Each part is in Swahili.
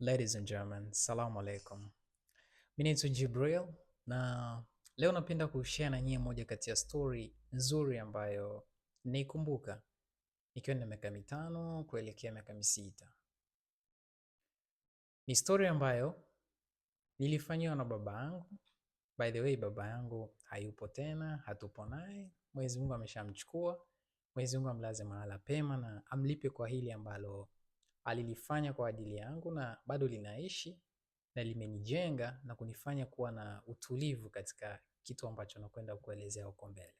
Ladies and gentlemen, salamu alaikum. Mimi naitwa Jibril na leo napenda kushare na nyie moja kati ya story nzuri ambayo naikumbuka nikiwa na miaka 5 kuelekea miaka 6. Ni story ambayo nilifanyiwa na baba yangu. By the way, baba yangu hayupo tena, hatupo naye. Mwenyezi Mungu ameshamchukua. Mwenyezi Mungu amlaze mahala pema na amlipe kwa hili ambalo alilifanya kwa ajili yangu na bado linaishi na limenijenga na kunifanya kuwa na utulivu katika kitu ambacho nakwenda kuelezea huko mbele.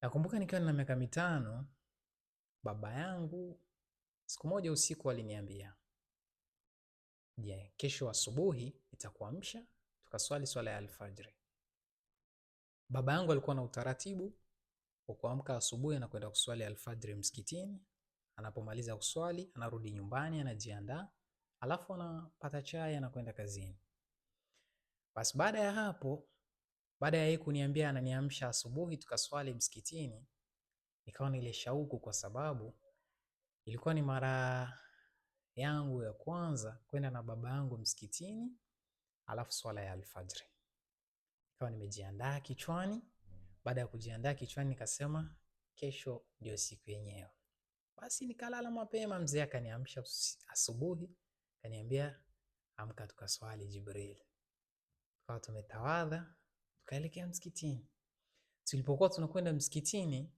Nakumbuka nikiwa na miaka 5, baba yangu siku moja usiku aliniambia, kesho asubuhi nitakuamsha tukaswali swala ya alfajiri. Baba yangu alikuwa na utaratibu wa kuamka asubuhi na kwenda kuswali alfajiri msikitini. Anapomaliza kuswali, anarudi nyumbani, anajiandaa, alafu anapata chai na kwenda kazini. Basi baada ya hapo, baada ya yeye kuniambia ananiamsha asubuhi tukaswali msikitini, nikawa na ile shauku kwa sababu ilikuwa ni mara yangu ya kwanza kwenda na baba yangu msikitini, alafu swala ya alfajiri. Nikawa nimejiandaa kichwani. Baada ya kujiandaa kichwani nikasema kesho ndio siku yenyewe. Basi nikalala mapema, mzee akaniamsha asubuhi, akaniambia amka tukaswali Jibril. Tukawa tumetawadha, tukaelekea msikitini. Tulipokuwa tunakwenda msikitini,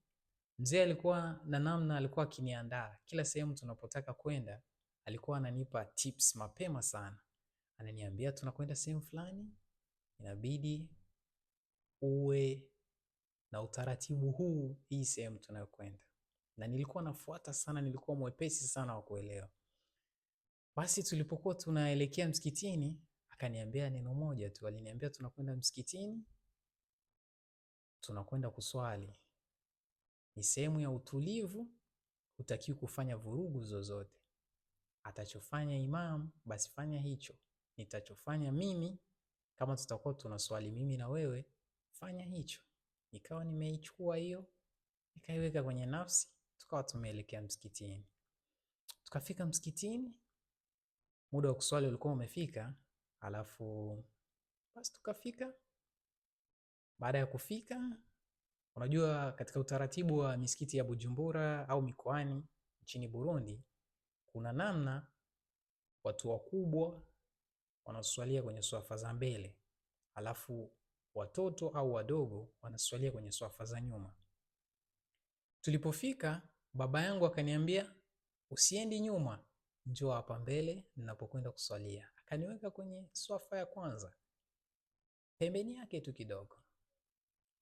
mzee alikuwa na namna alikuwa akiniandaa. Kila sehemu tunapotaka kwenda, alikuwa ananipa tips mapema sana. Ananiambia tunakwenda sehemu fulani, inabidi uwe na utaratibu huu hii sehemu tunayokwenda. Na nilikuwa nafuata sana, nilikuwa mwepesi sana wa kuelewa. Basi tulipokuwa tunaelekea msikitini, akaniambia neno moja tu. Aliniambia tunakwenda msikitini, tunakwenda kuswali. Ni sehemu ya utulivu, hutakiwi kufanya vurugu zozote. Atachofanya imam, basi fanya hicho. Nitachofanya mimi, kama tutakuwa tunaswali mimi na wewe, fanya hicho. Nikawa nimeichukua hiyo, nikaiweka kwenye nafsi, tukawa tumeelekea msikitini. Tukafika msikitini, muda wa kuswali ulikuwa umefika, alafu basi tukafika. Baada ya kufika, unajua katika utaratibu wa misikiti ya Bujumbura au mikoani nchini Burundi, kuna namna watu wakubwa wanaswalia kwenye swafa za mbele, alafu watoto au wadogo wanaswalia kwenye swafa za nyuma. Tulipofika, baba yangu akaniambia usiendi nyuma, njoo hapa mbele ninapokwenda kuswalia. Akaniweka kwenye swafa ya kwanza, pembeni yake tu kidogo.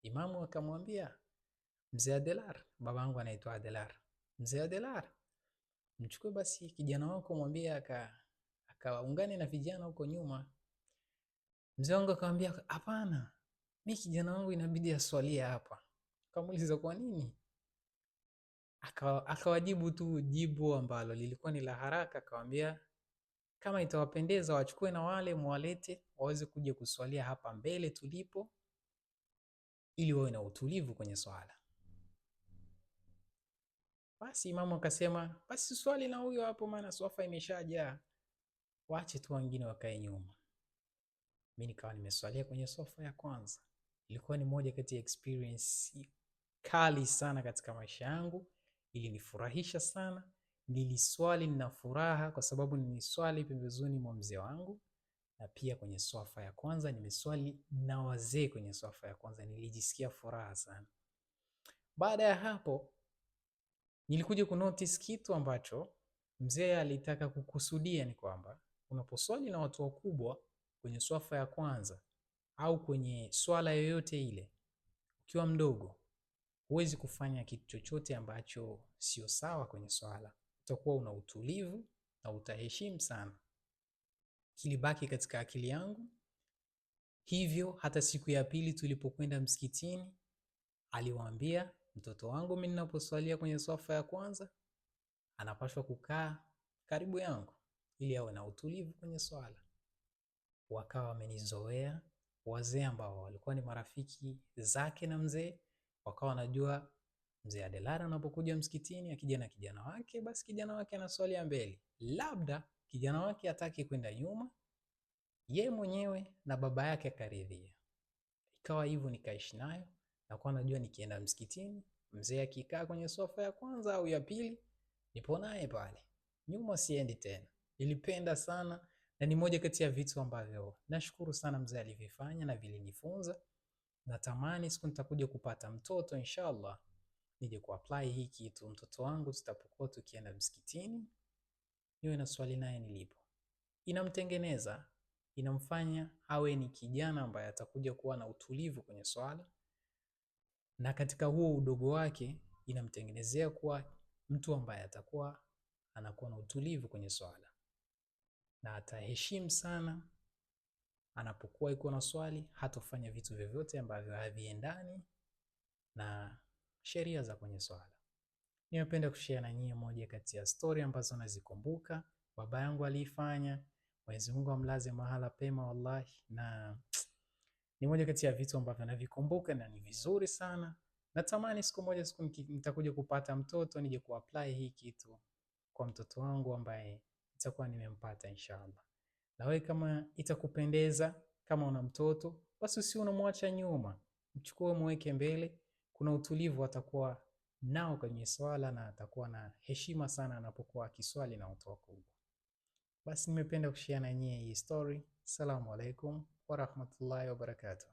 Imamu akamwambia mzee Adelar, baba yangu anaitwa Adelar, mzee Adelar, mchukue basi kijana wako mwambie akaungane na vijana huko nyuma. Mzee wangu akamwambia hapana, mimi kijana wangu inabidi aswalie hapa. Akamuuliza kwa nini? Akawajibu tu jibu ambalo lilikuwa ni la haraka. Akamwambia kama itawapendeza wachukue na wale muwalete waweze kuja kuswalia hapa mbele tulipo, ili wawe na utulivu kwenye swala. Basi imamu akasema basi swali na huyo hapo, maana swafa imeshajaa, waache tu wengine wakae nyuma. Mimi nikawa nimeswalia kwenye swafa ya kwanza. Ilikuwa ni moja kati ya experience kali sana katika maisha yangu, ilinifurahisha sana. Niliswali na furaha kwa sababu niliswali pembezoni mwa mzee wangu, na pia kwenye swafa ya kwanza nimeswali na wazee kwenye swafa ya kwanza. Nilijisikia furaha sana. Baada ya hapo nilikuja kunotice kitu ambacho mzee alitaka kukusudia, ni kwamba unaposwali na watu wakubwa kwenye swafa ya kwanza au kwenye swala yoyote ile, ukiwa mdogo huwezi kufanya kitu chochote ambacho sio sawa kwenye swala. Utakuwa una utulivu na utaheshimu sana. Kilibaki katika akili yangu. Hivyo hata siku ya pili tulipokwenda msikitini, aliwaambia mtoto wangu mimi ninaposwalia kwenye swafa ya kwanza anapaswa kukaa karibu yangu ili awe na utulivu kwenye swala. Wakawa wamenizoea. Wazee ambao walikuwa ni marafiki zake na mzee wakawa wanajua mzee Adelara anapokuja msikitini akija na kijana wake, basi kijana wake anaswalia mbele. Labda kijana wake hataki kwenda nyuma, ye mwenyewe na baba yake akaridhia. Ikawa hivyo, nikaishi nayo na kwa najua nikienda msikitini, mzee akikaa kwenye sofa ya kwanza au ya pili, nipo naye pale, nyuma siendi tena. Nilipenda sana na ni moja kati ya vitu ambavyo nashukuru sana mzee alivifanya na vilinifunza. Natamani siku nitakuja kupata mtoto inshallah, nije kuapply hii kitu. Mtoto wangu tutapokuwa tukienda msikitini, niwe na swali naye nilipo. Inamtengeneza, inamfanya awe ni kijana ambaye atakuja kuwa na utulivu kwenye swala, na katika huo udogo wake inamtengenezea kuwa mtu ambaye atakuwa anakuwa na utulivu kwenye swala, na ataheshimu sana anapokuwa iko na swali, hatofanya vitu vyovyote ambavyo haviendani na sheria za kwenye swala. Nimependa kushare na nyinyi moja kati ya story ambazo nazikumbuka baba yangu aliifanya. Mwenyezi Mungu amlaze mahala pema wallahi, na ni moja kati ya vitu ambavyo navikumbuka na ni vizuri sana. Natamani siku moja, siku nitakuja kupata mtoto, nije kuapply hii kitu kwa mtoto wangu ambaye nitakuwa nimempata inshallah. Na wewe kama itakupendeza, kama una mtoto, basi usiwe unamwacha nyuma, mchukue muweke mbele. Kuna utulivu atakuwa nao kwenye swala na atakuwa na heshima sana anapokuwa akiswali na watu wakubwa. Basi nimependa kushare na nyinyi hii story. Assalamu alaikum wa rahmatullahi wa barakatuh.